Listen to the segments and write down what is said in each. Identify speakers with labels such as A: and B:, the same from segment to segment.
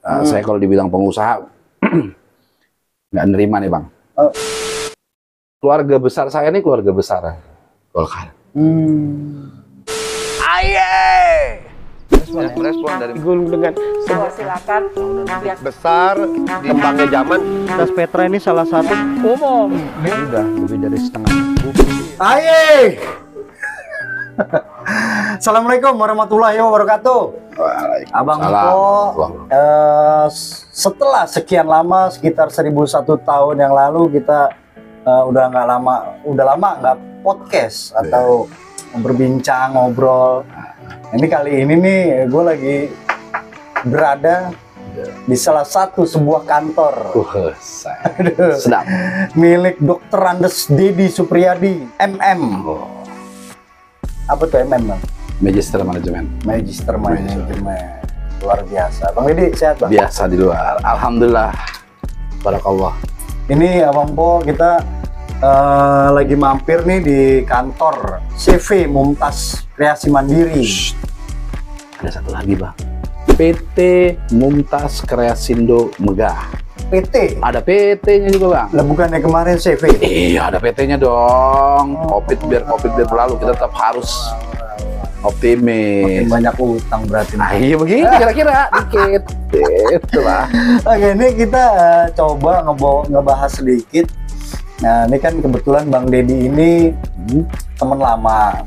A: Saya kalau dibilang pengusaha nggak nerima nih Bang. Keluarga besar saya ini keluarga besar Golkar.
B: Aye.
C: Respon dari
B: Gulung dengan silakan lihat
C: besar di kembangnya zaman.
B: Das Petra ini salah satu umum.
A: Udah lebih dari setengah.
D: Aye. Assalamualaikum warahmatullahi wabarakatuh. Abang Po, setelah sekian lama, sekitar 1001 tahun yang lalu kita udah lama nggak podcast atau berbincang, ngobrol. Ini kali ini nih gue lagi berada di salah satu sebuah kantor
A: Sedap.
D: milik Dr. Andes Dedi Supriyadi, MM. Apa tuh MM, Bang?
A: Magister Manajemen.
D: Magister Manajemen. Luar biasa. Bang Dedi sehat, Bang?
A: Biasa di luar. Alhamdulillah. Barakallah.
D: Ini Abang Po, kita lagi mampir nih di kantor CV Mumtaz Kreasi Mandiri.
A: Ada satu lagi Bang. PT Mumtaz Kreasindo Megah.
D: PT.
A: Ada PT-nya juga Bang.
D: Lah bukannya kemarin CV?
A: Iya ada PT-nya dong. Biar COVID berlalu kita tetap harus optimis.
D: Makin banyak utang berarti.
A: Nah iya begitu kira-kira dikit. Itulah.
D: Oke, ini kita coba ngebahas sedikit. Nah, ini kan kebetulan Bang Dedi ini teman lama.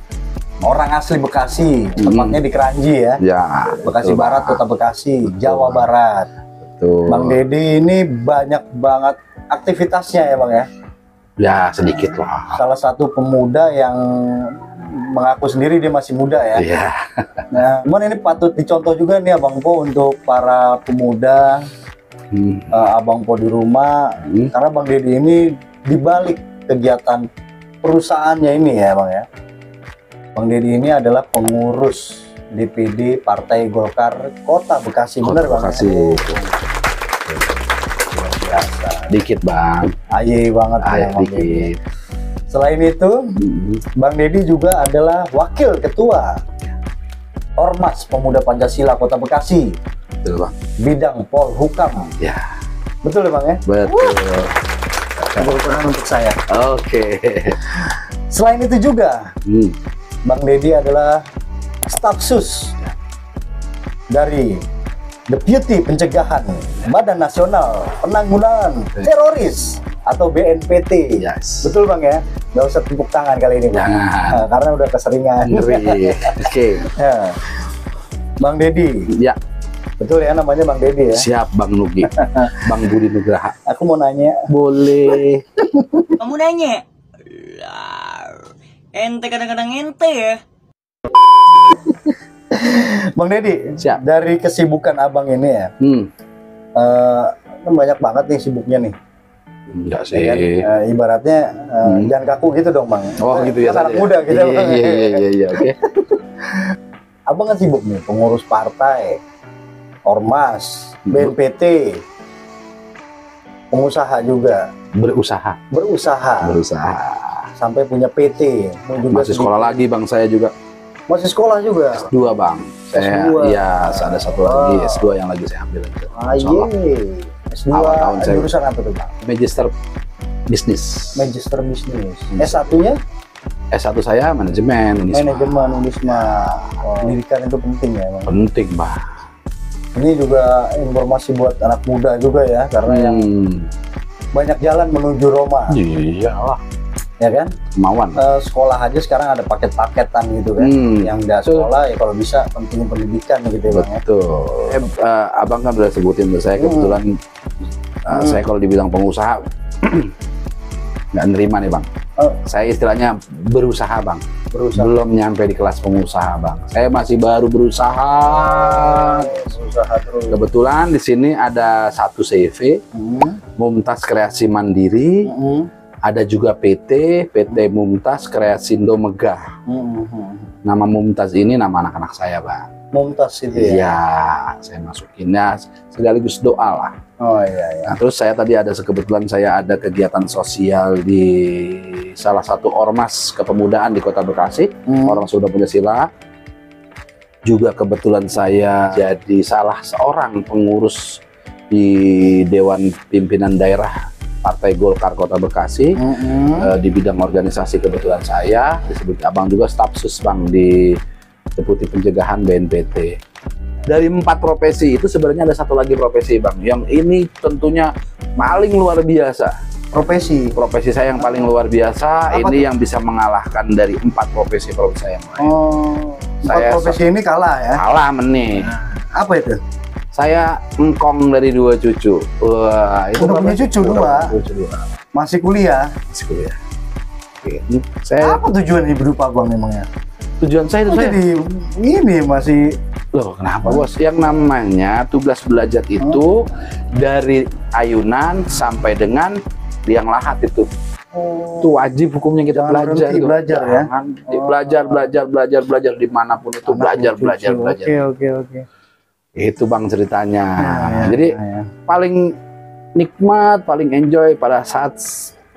D: Orang asli Bekasi, tempatnya di Keranji ya.
A: Ya.
D: Bekasi
A: betul,
D: Barat, Kota Bekasi, Jawa Barat.
A: Betul.
D: Bang Dedi ini banyak banget aktivitasnya ya Bang ya.
A: Ya sedikit lah.
D: Salah satu pemuda yang mengaku sendiri dia masih muda ya.
A: Iya.
D: Nah, cuman ini patut dicontoh juga nih Abang Po untuk para pemuda, Abang Po di rumah, karena Bang Dedi ini dibalik kegiatan perusahaannya ini ya Bang ya. Bang Dedi ini adalah pengurus DPD Partai Golkar Kota Bekasi, bener Bang?
A: Bekasi.
D: Luar biasa.
A: Dikit Bang.
D: Aye banget ya
A: Ayo
D: Bang Dedi.
A: dikit.
D: Selain itu, Bang Dedi juga adalah Wakil Ketua Ormas Pemuda Pancasila Kota Bekasi,
A: Betul Bang.
D: bidang Polhukam.
A: Ya.
D: Betul ya Bang ya?
A: Betul.
D: Tepuk tangan untuk saya.
A: Oke.
D: Selain itu juga, Bang Dedi adalah staf sus dari Deputi Pencegahan Badan Nasional Penanggulangan Teroris atau BNPT.
A: Yes.
D: Betul Bang ya? Nggak usah tepuk tangan kali ini Bang.
A: Jangan.
D: Nah, karena udah keseringan.
A: Ngeri. Oke.
D: Ya. Bang Dedi,
A: Ya.
D: betul ya namanya Bang Dedi ya?
A: Siap Bang Nugi. Bang Budi Nugraha.
D: Aku mau nanya,
A: Boleh.
E: Kamu nanya? Ente kadang-kadang ente ya?
D: Bang Dedi,
A: Siap.
D: dari kesibukan abang ini ya, kan banyak banget nih sibuknya nih.
A: Enggak
D: Ya kan?
A: sih.
D: Ibaratnya jangan kaku gitu dong Bang.
A: Oh gitu ya.
D: Kan anak
A: saja.
D: muda gitu.
A: Iya
D: Bang.
A: iya. Oke.
D: Abang kan sibuk nih, pengurus partai, ormas, BNPT, pengusaha juga,
A: Berusaha.
D: berusaha, sampai punya PT. Juga
A: Masih sekolah lagi Bang saya juga.
D: Masih sekolah juga.
A: S2 Bang. Saya
D: S2.
A: iya ada satu lagi S2 yang lagi saya ambil itu. Insyaallah.
D: S2
A: Awal tahun saya.
D: jurusan apa tuh Bang?
A: Magister Bisnis.
D: Magister Bisnis. S1-nya
A: S1 saya manajemen Unisma.
D: manajemen Unisma. Pendidikan itu penting ya Bang.
A: Penting Bang.
D: Ini juga informasi buat anak muda juga ya, karena yang banyak jalan menuju Roma,
A: Iyalah.
D: ya kan?
A: Kemauan.
D: Sekolah aja sekarang ada paket-paketan gitu kan. Yang nggak sekolah ya kalau bisa pentingin pendidikan gitu ya Bang ya.
A: Betul. Abang kan udah sebutin tuh saya kebetulan saya kalau dibilang pengusaha nggak nerima nih Bang. Saya istilahnya berusaha Bang.
D: Berusaha.
A: Belum nyampe di kelas pengusaha Bang. Saya masih baru berusaha.
D: Usaha terus.
A: Kebetulan di sini ada satu CV Mumtaz Kreasi Mandiri. Ada juga PT Mumtaz Kreasindo Megah. Nama Mumtaz ini nama anak-anak saya Bang.
D: Mumtaz itu ya.
A: Iya, saya masukinnya sekaligus doa lah.
D: Oh iya.
A: Nah, terus saya tadi kebetulan saya ada kegiatan sosial di salah satu ormas kepemudaan di Kota Bekasi, Ormas Pemuda Pancasila. Juga kebetulan saya jadi salah seorang pengurus di Dewan Pimpinan Daerah Partai Golkar Kota Bekasi. Di bidang organisasi kebetulan saya disebut abang juga staf sus bang di Deputi Pencegahan BNPT. Dari 4 profesi itu sebenarnya ada satu lagi profesi bang, yang ini tentunya paling luar biasa. Profesi saya yang paling luar biasa. Apa ini tuh? Yang bisa mengalahkan dari 4 profesi saya yang lain.
D: Oh, 4 profesi ini kalah ya?
A: Kalah meneh.
D: Apa itu?
A: Saya engkong dari 2 cucu. Wah, itu
D: udah punya cucu 2? Masih kuliah?
A: Masih kuliah. Oke.
D: Apa tujuan hidup abang memangnya?
A: Tujuan saya itu
D: jadi ini masih
A: loh, kenapa bos? Yang namanya tugas belajar itu dari ayunan sampai dengan liang lahat itu. Itu wajib hukumnya kita belajar.
D: Belajar ya.
A: Belajar dimanapun itu belajar.
D: Oke.
A: Itu bang ceritanya. Jadi paling nikmat, paling enjoy pada saat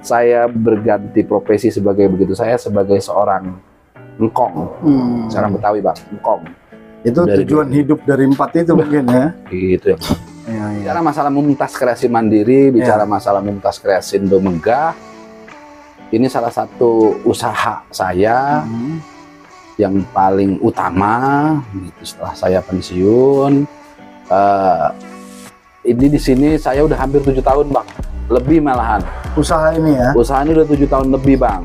A: saya berganti profesi sebagai saya sebagai seorang engkong. Seorang Betawi bang, engkong.
D: Itu dari tujuan hidup dari 4 itu mungkin ya.
A: Gitu ya. Bicara masalah Mumtaz Kreasi Mandiri, bicara masalah Mumtaz Kreasi Indo Megah, ini salah satu usaha saya yang paling utama gitu, setelah saya pensiun. Ini di sini saya udah hampir 7 tahun bang, lebih malahan. Usaha ini ya? Usaha ini udah 7 tahun lebih bang.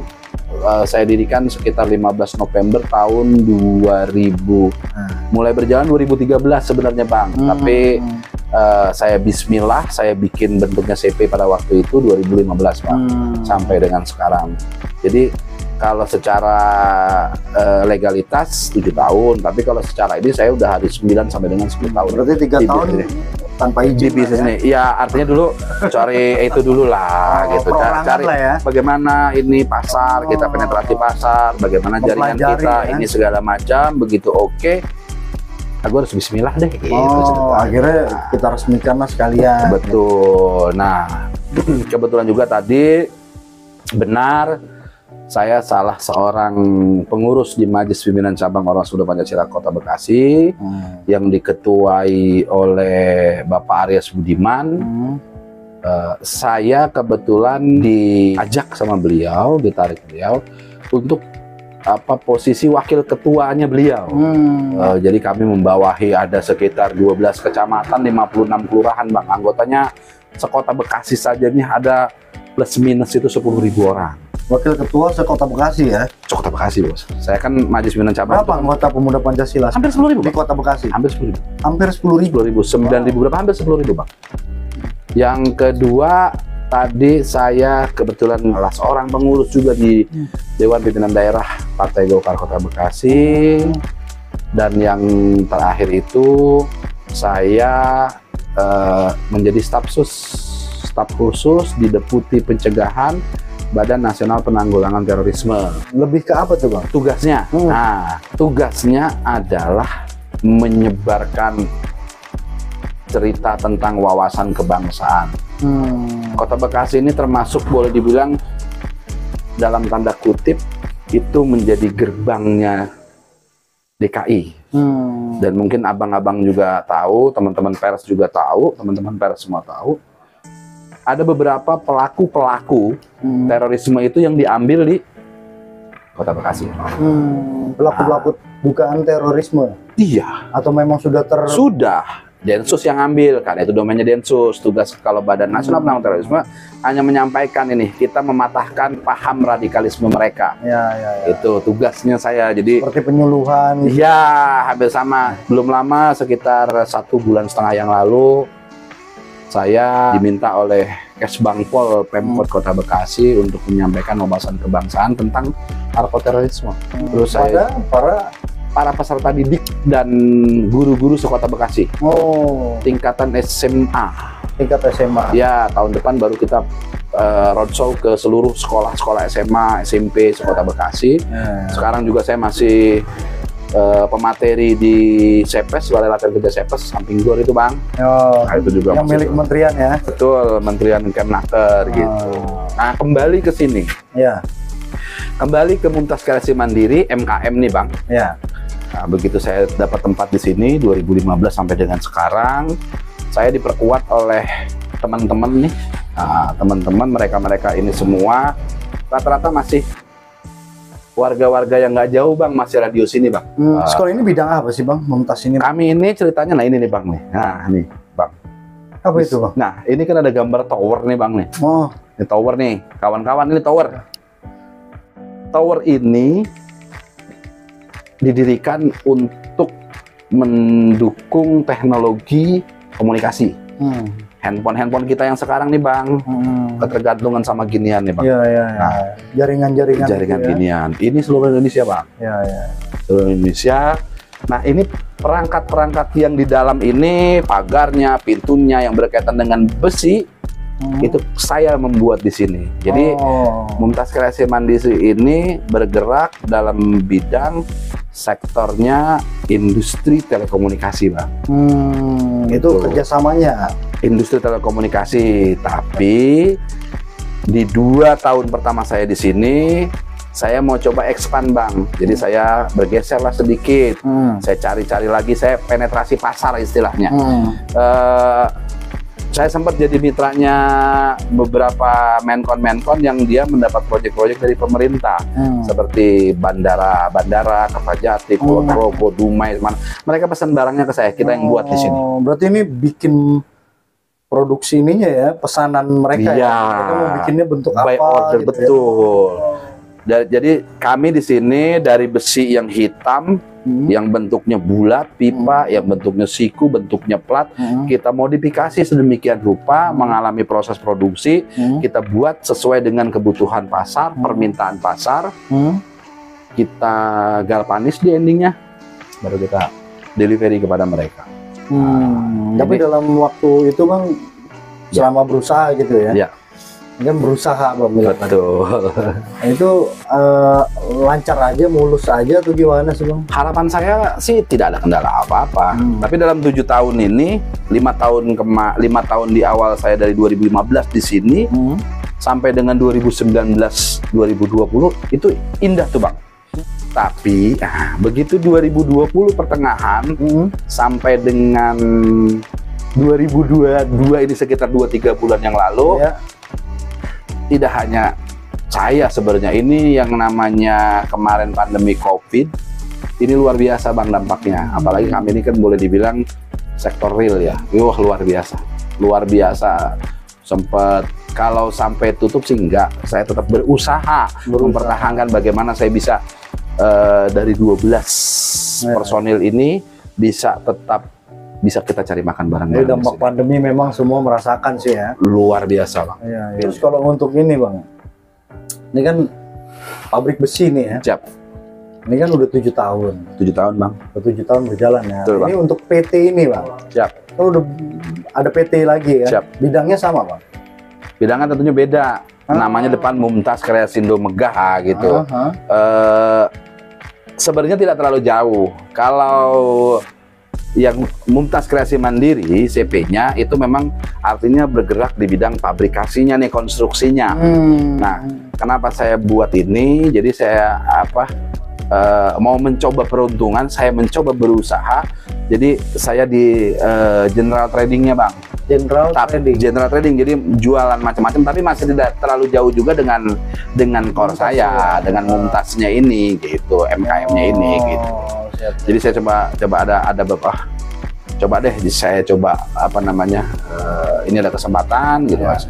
A: Saya dirikan sekitar 15 November tahun 2000. Mulai berjalan 2013 sebenarnya bang, tapi saya bismillah, saya bikin bentuknya CP pada waktu itu 2015 bang, sampai dengan sekarang. Jadi kalau secara legalitas 7 tahun, tapi kalau secara ini saya udah hari 9 sampai dengan 10 tahun. Berarti 3 tahun tanpa izin bisnis nih. Ya artinya dulu cari itu dulu lah gitu, cari ya. Bagaimana ini pasar, kita penetrasi pasar, bagaimana jaringan kita, ini segala macam, begitu oke. Aku harus bismillah deh gitu. Akhirnya kita resmikan lah sekalian. Betul. Nah, kebetulan juga tadi benar saya salah seorang pengurus di Majelis Pimpinan Cabang Ormas Muda Pancasila Kota Bekasi yang diketuai oleh Bapak Aryas Budiman. Saya kebetulan diajak sama beliau, ditarik beliau untuk posisi wakil ketuanya beliau. Jadi kami membawahi ada sekitar 12 kecamatan, 56 kelurahan bang. Anggotanya sekota Bekasi saja nih ada plus minus itu 10.000 orang. Wakil ketua sekota Bekasi ya? Sekota Bekasi bos. Saya kan Majelis Pimpinan Cabang. Berapa anggota Pemuda Pancasila? Hampir 10.000 di Kota Bekasi. Hampir 10.000. Hampir 10.000. 9.000 berapa? Hampir 10.000 bang. Yang kedua tadi saya kebetulan salah seorang pengurus juga di Dewan Pimpinan Daerah Partai Golkar Kota Bekasi. Dan yang terakhir itu saya menjadi staf khusus di Deputi Pencegahan Badan Nasional Penanggulangan Terorisme. Lebih ke apa tuh bang? Tugasnya? Nah, tugasnya adalah menyebarkan cerita tentang wawasan kebangsaan. Kota Bekasi ini termasuk boleh dibilang dalam tanda kutip itu menjadi gerbangnya DKI. Dan mungkin abang-abang juga tahu, teman-teman pers juga tahu, teman-teman pers semua tahu. Ada beberapa pelaku-pelaku terorisme itu yang diambil di Kota Bekasi. Pelaku-pelaku bukan terorisme? Iya. Atau memang sudah Sudah. Densus yang ambil, karena itu domainnya Densus. Tugas kalau Badan Nasional Penanggulangan Terorisme hanya menyampaikan ini, kita mematahkan paham radikalisme mereka. Ya. Itu tugasnya saya. Jadi seperti penyuluhan. Iya, hampir sama. Belum lama, sekitar 1,5 bulan yang lalu, saya diminta oleh Kesbangpol Pemkot Kota Bekasi untuk menyampaikan wawasan kebangsaan tentang narkoterorisme. Terus saya para peserta didik dan guru-guru sekota Bekasi. Tingkatan SMA. Tingkat SMA. Ya, tahun depan baru kita roadshow ke seluruh sekolah-sekolah SMA, SMP sekota Bekasi. Sekarang juga saya masih pemateri di Sepes, Balai Latihan Kerja Sepes, samping gor itu bang. Nah, itu juga yang milik kementerian ya? Betul, Kementerian Kemnaker gitu. Nah, kembali ke sini. Ya. Kembali ke Mumtaz Kreasi Mandiri, MKM nih bang. Ya. Nah, begitu saya dapat tempat di sini 2015 sampai dengan sekarang, saya diperkuat oleh teman-teman nih. Nah, teman-teman mereka ini semua rata-rata masih warga-warga yang nggak jauh bang, masih radius ini bang.
D: Sekolah ini bidang apa sih bang, Mumtaz ini?
A: Kami ini ceritanya, nah ini nih bang nih. Nah nih bang.
D: Apa itu bang?
A: Nah ini kan ada gambar tower nih bang nih.
D: Oh,
A: Ini tower nih, kawan-kawan, ini tower. Tower ini didirikan untuk mendukung teknologi komunikasi. Handphone kita yang sekarang nih bang, ketergantungan sama ginian nih bang.
D: Iya, iya, iya.
A: Nah,
D: Jaringan-jaringan.
A: Jaringan
D: gitu ya.
A: ginian. Ini seluruh Indonesia bang.
D: Iya, iya.
A: Seluruh Indonesia. Nah ini perangkat-perangkat yang di dalam ini, pagarnya, pintunya yang berkaitan dengan besi, itu saya membuat di sini. Jadi Mumtaz Kreasi Mandiri ini bergerak dalam bidang sektornya industri telekomunikasi bang.
D: Itu kerjasamanya.
A: Industri telekomunikasi, tapi di 2 tahun pertama saya di sini, saya mau coba expand bang. Jadi saya bergeser lah sedikit. Saya cari-cari lagi, saya penetrasi pasar istilahnya. Saya sempat jadi mitranya beberapa menkon yang dia mendapat proyek-proyek dari pemerintah, seperti bandara, Kertajati, Kulon Progo, Dumai, mana. Mereka pesan barangnya ke saya, kita yang buat di sini.
D: Berarti ini bikin produksi ininya ya, pesanan mereka
A: Iya.
D: ya. Mereka mau bikinnya bentuk
A: By
D: apa?
A: order,
D: gitu
A: betul. Jadi kami di sini dari besi yang hitam, yang bentuknya bulat, pipa, yang bentuknya siku, bentuknya plat, kita modifikasi sedemikian rupa, mengalami proses produksi, kita buat sesuai dengan kebutuhan pasar, permintaan pasar, kita galvanis di endingnya, baru kita delivery kepada mereka.
D: Tapi dalam waktu itu bang, selama berusaha gitu ya?
A: Ya.
D: Ini kan berusaha bang.
A: Betul.
D: Nah, itu lancar aja, mulus aja tuh gimana sih bang?
A: Harapan saya sih tidak ada kendala apa-apa. Tapi dalam 7 tahun ini, 5 tahun di awal saya dari 2015 di sini, sampai dengan 2019-2020 itu indah tuh bang. Tapi begitu 2020 pertengahan sampai dengan 2022 ini sekitar 2-3 bulan yang lalu, tidak hanya saya sebenarnya, ini yang namanya kemarin pandemi COVID, ini luar biasa bang dampaknya. Apalagi kami ini kan boleh dibilang sektor real ya, wah luar biasa. Sempat kalau sampai tutup sih enggak, saya tetap berusaha mempertahankan bagaimana saya bisa dari 12 personil ini bisa kita cari makan bareng-bareng.
D: Jadi dampak pandemi memang semua merasakan sih ya.
A: Luar biasa bang.
D: Terus kalau untuk ini bang, ini kan pabrik besi nih ya.
A: Siap.
D: Ini kan udah 7 tahun.
A: 7 tahun bang.
D: Udah 7 tahun berjalan ya.
A: Betul,
D: ini
A: bang.
D: untuk PT ini bang.
A: Siap.
D: Kan udah ada PT lagi ya.
A: Siap.
D: Bidangnya sama bang.
A: Bidangnya tentunya beda. Namanya depan Mumtaz Kreasindo Megah gitu. Sebenarnya tidak terlalu jauh. Kalau yang Mumtaz Kreasi Mandiri, CP-nya itu memang artinya bergerak di bidang pabrikasinya nih, konstruksinya. Nah, kenapa saya buat ini? Jadi saya mau mencoba peruntungan, saya mencoba berusaha. Jadi saya di general tradingnya bang. General trading, jadi jualan macam-macam, tapi masih tidak terlalu jauh juga dengan core saya, dengan Mumtaznya ini gitu, MKM-nya ini gitu. Jadi saya coba ada beberapa, saya coba ini ada kesempatan gitu mas.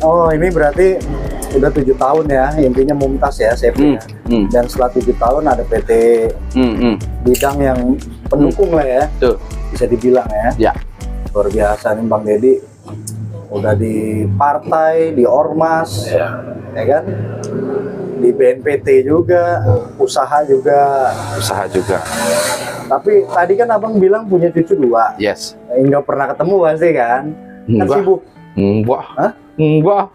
D: Oh ini berarti udah 7 tahun ya, intinya Mumtaz ya CP-nya. Dan setelah 7 tahun ada PT bidang yang pendukung lah ya.
A: Tuh.
D: Bisa dibilang ya.
A: Ya.
D: Luar biasa nih Bang Deddy, udah di partai, di ormas, ya kan, di BNPT juga, usaha juga. Tapi tadi kan abang bilang punya cucu 2.
A: Yes.
D: Nggak pernah ketemu pasti kan? Kan sibuk.
A: Enggak.
D: Hah?
A: Enggak.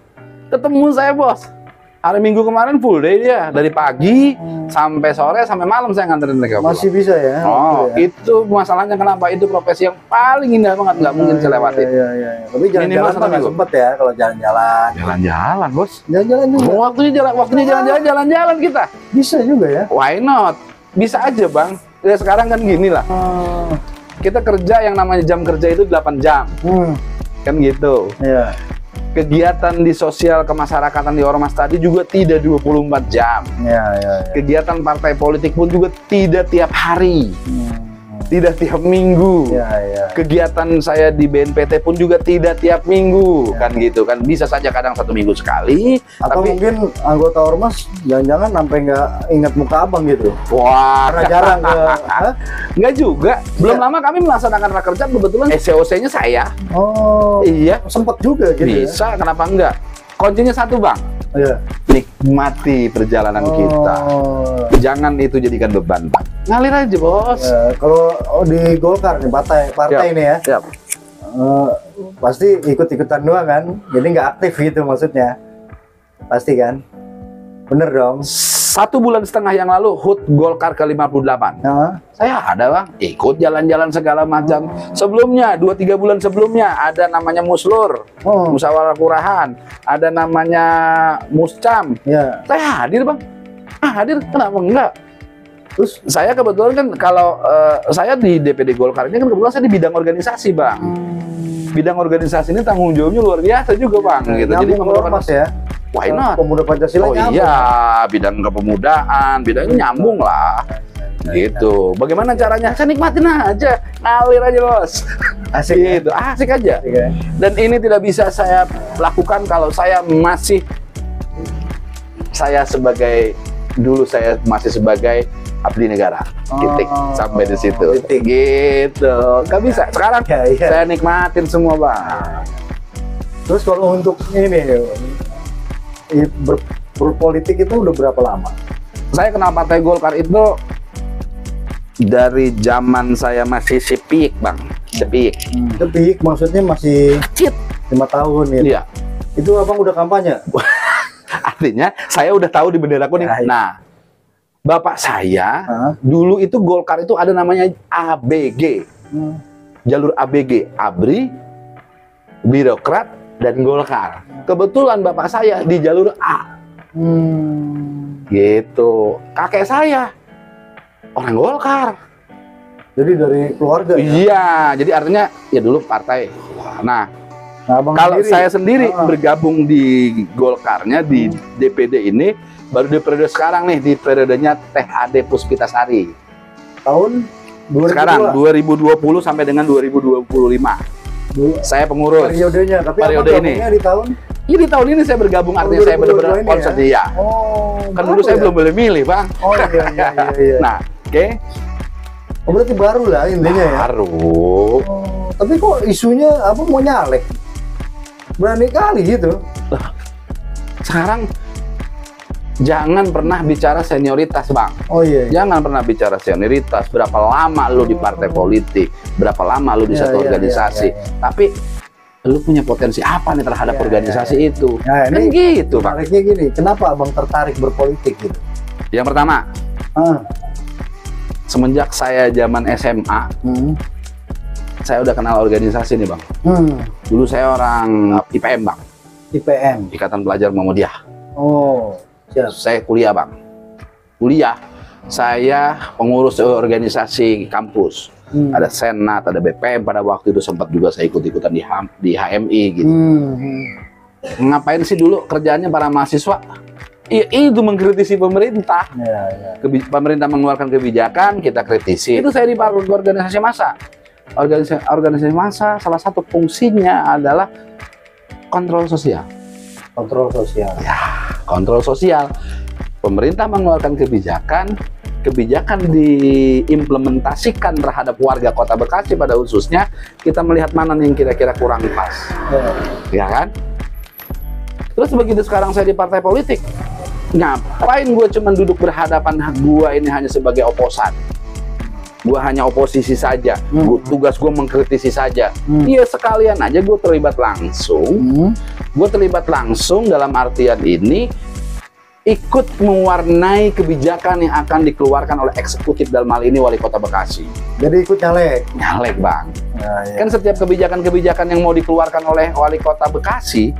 A: Ketemu saya bos. Hari Minggu kemarin full day dia, dari pagi sampai sore sampai malam saya nganterin mereka pulang.
D: Masih bisa ya?
A: Oh,
D: ya?
A: itu masalahnya kenapa? Itu profesi yang paling indah banget, nggak mungkin saya lewatin.
D: Iya. Tapi jalan-jalan nggak sempet ya kalau jalan-jalan.
A: Jalan-jalan bos.
D: Jalan-jalan juga.
A: Waktunya jalan-jalan kita.
D: Bisa juga ya?
A: Why not? Bisa aja bang. Ya sekarang kan gini lah. kita kerja yang namanya jam kerja itu 8 jam. Kan gitu.
D: Iya.
A: Kegiatan di sosial kemasyarakatan di Ormas tadi juga tidak 24 jam.
D: Iya.
A: Kegiatan partai politik pun juga tidak tiap hari. Tidak tiap minggu.
D: Iya.
A: Kegiatan saya di BNPT pun juga tidak tiap minggu, kan gitu kan. Bisa saja kadang 1 minggu sekali.
D: Atau
A: tapi
D: mungkin anggota Ormas jangan-jangan sampai nggak ingat muka abang gitu.
A: wah,
D: Karena jarang ke. Hah?
A: nggak juga. Belum lama kami melaksanakan rakerja, kebetulan SCOC-nya saya.
D: Oh.
A: Iya,
D: Sempet juga gitu.
A: bisa. Kenapa enggak? Kuncinya satu, Bang.
D: Ya? Iya.
A: Nikmati perjalanan kita. Jangan itu jadikan beban, Bang. Ngalir aja, Bos.
D: Ya, kalau di Golkar nih partai ini ya.
A: Siap.
D: Pasti ikut-ikutan doang kan, jadi nggak aktif gitu maksudnya, pasti kan, bener dong.
A: 1,5 bulan yang lalu HUT Golkar ke-58. Saya ada, Bang, ikut jalan-jalan segala macam. Sebelumnya 2-3 bulan sebelumnya ada namanya Muslur, musyawarah kelurahan, ada namanya Muscam.
D: Ya.
A: Saya hadir, Bang. Hadir, kenapa enggak? Terus saya kebetulan kan kalau saya di DPD Golkar ini kan kebetulan saya di bidang organisasi, Bang. Bidang organisasi ini tanggung jawabnya luar biasa juga, Bang. Gitu. Jadi
D: Ormas ya.
A: Why not?
D: Pemuda Pancasila.
A: Oh iya, bidang kepemudaan, bidangnya nyambung lah. Gitu. Bagaimana caranya? Saya nikmatin aja, ngalir aja, Bos.
D: Asik
A: gitu, asik aja.
D: Asik, ya?
A: Dan ini tidak bisa saya lakukan kalau saya masih saya masih sebagai abdi negara. Titik sampai di situ.
D: Titik.
A: Gitu. Gak bisa. Sekarang
D: Ya.
A: saya nikmatin semua, Bang.
D: Terus kalau untuk ini berpolitik itu udah berapa lama?
A: Saya kenal Partai Golkar itu dari zaman saya masih sepik, Bang. Sepik.
D: Sepik maksudnya masih
A: Cit.
D: 5 tahun ya.
A: Iya.
D: Itu abang udah kampanye?
A: Artinya saya udah tahu di bendera kuning.
D: Ya, iya.
A: Nah, bapak saya dulu itu Golkar itu ada namanya ABG. Jalur ABG, ABRI, Birokrat, dan Golkar. Kebetulan bapak saya di jalur A. Gitu. Kakek saya orang Golkar.
D: Jadi dari keluarga ya?
A: Iya, jadi artinya ya dulu partai. Nah,
D: abang
A: kalau saya sendiri bergabung di Golkarnya di DPD ini baru di periode sekarang nih, di periodenya Teh Ade Puspitasari.
D: Tahun 2002.
A: Sekarang 2020 sampai dengan 2025. Saya pengurus.
D: Periodenya, tapi
A: periode
D: abang
A: ini.
D: gabungnya di tahun?
A: Ini tahun ini saya bergabung, artinya saya benar-benar
D: 2022 ini
A: konsen
D: ya?
A: ya.
D: Oh,
A: Kan
D: baru
A: dulu saya
D: ya?
A: belum boleh milih, Bang.
D: Oh iya.
A: Nah, oke.
D: Oh, berarti baru lah intinya ya?
A: Baru.
D: Oh, tapi kok isunya apa mau nyalek? Berani kali gitu.
A: Sekarang jangan pernah bicara senioritas, Bang.
D: Oh iya.
A: Jangan pernah bicara senioritas, berapa lama lu di partai politik, berapa lama lu di satu organisasi. Tapi lu punya potensi apa nih terhadap organisasi itu?
D: Nah,
A: Kan
D: ini
A: gitu, Bang.
D: menariknya gini, kenapa abang tertarik berpolitik gitu?
A: Yang pertama, semenjak saya zaman SMA, saya udah kenal organisasi nih, Bang. Dulu saya orang IPM, Bang.
D: IPM.
A: Ikatan Pelajar Muhammadiyah.
D: Oh, siap.
A: Saya kuliah, Bang. Kuliah. Saya pengurus organisasi kampus. Ada Senat, ada BPM, pada waktu itu sempat juga saya ikut-ikutan di HMI gitu. Ngapain sih dulu kerjaannya para mahasiswa? Itu mengkritisi pemerintah. Pemerintah mengeluarkan kebijakan, kita kritisi. Itu saya di organisasi massa. Organisasi massa salah satu fungsinya adalah kontrol sosial.
D: Kontrol sosial.
A: Ya, kontrol sosial. Pemerintah mengeluarkan kebijakan diimplementasikan terhadap warga Kota Bekasi pada khususnya, kita melihat mana yang kira-kira kurang pas. Ya kan? Terus begitu sekarang saya di partai politik, ngapain gue cuman duduk berhadapan, gue ini hanya sebagai oposan. Gue hanya oposisi saja, tugas gue mengkritisi saja. Iya, sekalian aja gue terlibat langsung. Gue terlibat langsung dalam artian ini, ikut mewarnai kebijakan yang akan dikeluarkan oleh eksekutif, dalam hal ini Wali Kota Bekasi.
D: Jadi ikut nyalek?
A: Nyalek, Bang.
D: Nah, ya.
A: Kan setiap kebijakan-kebijakan yang mau dikeluarkan oleh Wali Kota Bekasi,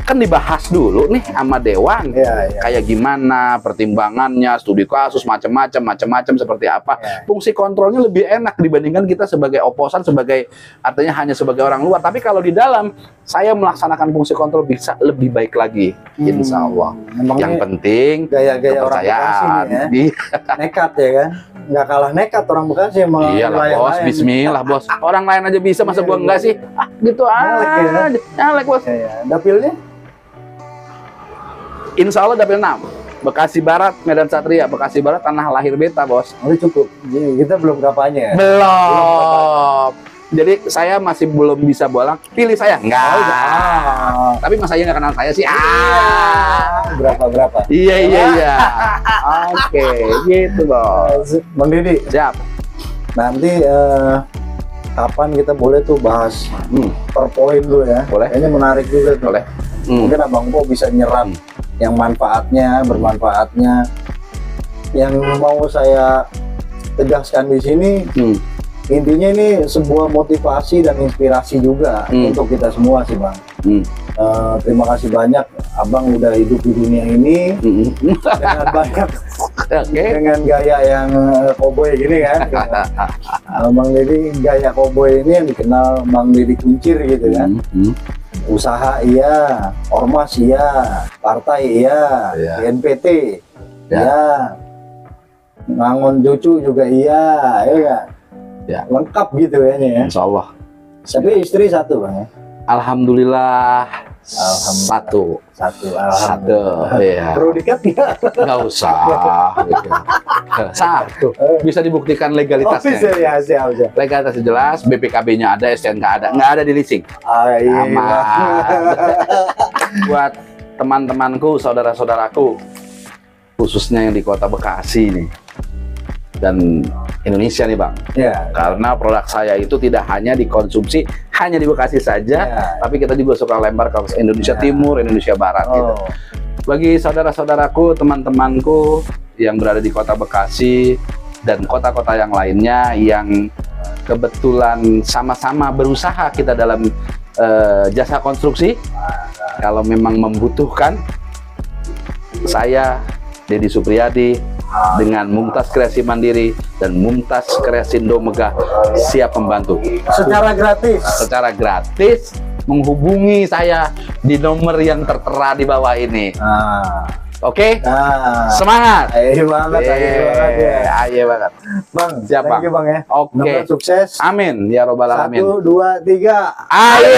A: kan dibahas dulu nih sama Dewan. Kayak gimana pertimbangannya, studi kasus macam-macam seperti apa. Fungsi kontrolnya lebih enak dibandingkan kita sebagai oposan, sebagai artinya hanya sebagai orang luar. Tapi kalau di dalam saya melaksanakan fungsi kontrol bisa lebih baik lagi, insya Allah. Yang penting
D: gaya-gaya orang
A: kepercayaan.
D: Bekasi ya. Nekat ya kan, nggak kalah nekat orang Bekasi sama
A: iyalah bos, bismillah bos. Orang lain aja bisa, masa gua enggak sih? Ah, gitu aja. Nyalek bos.
D: Dapilnya?
A: Insya Allah dapil 6. Bekasi Barat, Medan Satria. Bekasi Barat tanah lahir beta, bos.
D: Udah cukup. Kita belum kampanye.
A: Belum. Jadi saya masih belum bisa bolang. Pilih saya? Enggak. Tapi mas saya nggak kenal saya sih.
D: Berapa?
A: Iya. Oke, gitu bos.
D: Bang Didi.
A: Siap.
D: Nanti kapan kita boleh tuh bahas per poin dulu ya?
A: Boleh.
D: Kayaknya menarik juga tuh.
A: Boleh.
D: Mungkin Abang Po bisa nyerap yang manfaatnya, bermanfaatnya. Yang mau saya tegaskan di sini, intinya ini sebuah motivasi dan inspirasi juga untuk kita semua sih Bang. Terima kasih banyak Abang udah hidup di dunia ini dengan banyak dengan gaya yang koboi gini kan. Bang Didi gaya koboi ini yang dikenal Bang Didi Kuncir gitu kan. Usaha iya, ormas iya, partai iya, BNPT iya, ngangon cucu juga iya, ya lengkap gitu kayaknya ya.
A: Insya Allah.
D: Tapi istri satu Bang ya.
A: Alhamdulillah. Satu. Iya.
D: Perlu dikat nggak?
A: Nggak usah. Satu. Bisa dibuktikan legalitasnya.
D: Bisa ya, siap.
A: Legalitasnya jelas, BPKB-nya ada, STNK ada, nggak ada di leasing.
D: Iya.
A: Aman. Buat teman-temanku, saudara-saudaraku, khususnya yang di Kota Bekasi nih dan Indonesia nih Bang. Karena produk saya itu tidak hanya dikonsumsi hanya di Bekasi saja, tapi kita juga suka lempar ke Indonesia Timur, Indonesia Barat gitu. Bagi saudara-saudaraku, teman-temanku yang berada di Kota Bekasi dan kota-kota yang lainnya yang kebetulan sama-sama berusaha kita dalam jasa konstruksi, kalau memang membutuhkan, saya Deddy Supriyadi dengan Mumtaz Kreasi Mandiri dan Mumtaz Kreasi Indo Megah siap membantu
D: secara gratis
A: menghubungi saya di nomor yang tertera di bawah ini. Oke? Semangat.
D: Ayo banget ya.
A: Ayo banget.
D: Bang,
A: siap Bang.
D: Thank you Bang ya.
A: Oke.
D: Sukses.
A: Amin ya robbal alamin.
D: 1, 2, 3.
A: Ayo.